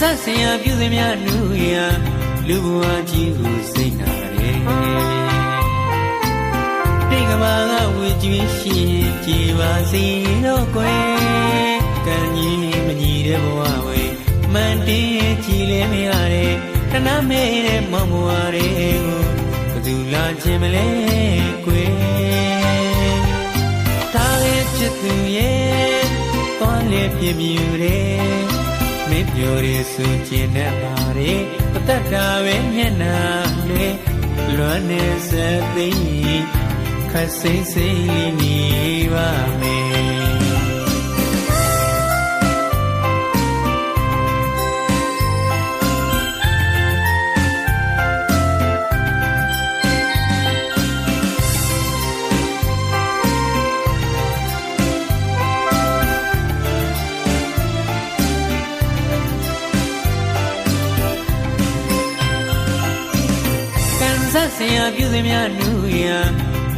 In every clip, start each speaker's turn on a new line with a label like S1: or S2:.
S1: ဆက်စင်ရပြုစင်များနူရလူဘဝကြီးကိုစိတ်နာရဲတိတ်ကမာကဝေကျွေးရှိကြည်ပါစေတော့ကွယ်ကံကြီးမညီတဲ့ဘဝဝေမန်တင်းကြည်လဲမရတဲ့တနာမဲတဲ့မောင်မွားတွေကိုဘသူလာခြင်းမလဲကွယ်ဒါရဲ့ချစ်သူရဲ့သွားလေပြမြူတဲ့မင်းပြောရဆိုချင်တဲ့ပါရဲပတတ်တာပဲမျက်နာလေလွမ်းနေစသိခတ်စိမ့်စိမ့်လေးနေပါမယ်ဆက်စင်ရပြုစင်များနူရ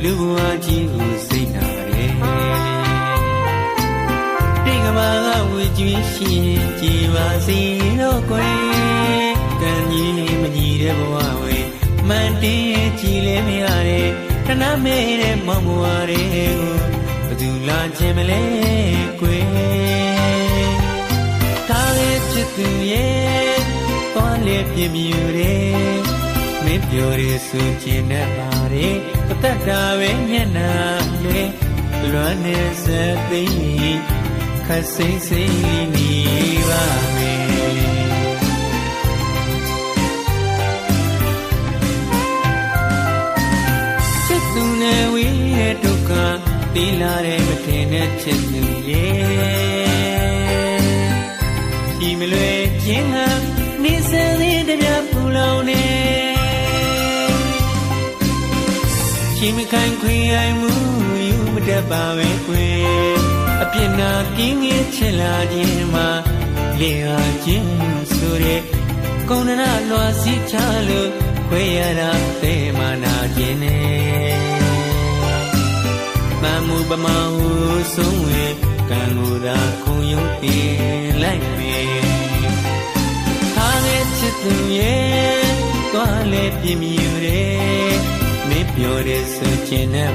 S1: လူဘဝကြီးကိုစိတ်နာရဲတိတ်ကမာကဝေကျွေးရှိကြည်ပါစေတော့ကွယ်ကံကြီးမညီတဲ့ဘဝဝေမန်တင်းကြည်လဲမရတဲ့တနာမဲတဲ့မောင်မွားတွေကိုဘသူလာခြင်းမလဲကွယ်ဒါရဲ့ချစ်သူရဲ့သွားလေပြမြူတဲ့မင်းပြောရဆိုချင်တဲ့ပါရဲပတတ်တာပဲမျက်နာလေလွမ်းနေစသိခတ်စိမ့်စိမ့်နေပါမယ်ချစ်သူနဲ့ဝေးတဲ့ဒုက္ခတီးလာတဲ့မထင်တဲ့ချစ်သူရဲ့ဒီမလွယ်ခြင်းဟာနေစသည်တပြပူလောင်နေရှင်မခံခွေအိမ်မှုယူမတတ်ပါပဲကွယ်အပြစ်နာကင်းငယ်ချစ်လာခြင်းမှာလေဟာခြင်းဆိုတဲ့ကုန်းနာလွာစီချလို့ခွေရတာသေမာနာခြင်းနဲ့မမှုပမဟုဆုံးဝေကံကိုသာခုံယုံတင်လိုက်မယ်ဟာငယ်ချစ်သူရဲ့သွားလေပြမြူတဲ့မင်းပြောရဆိုချင်တဲ့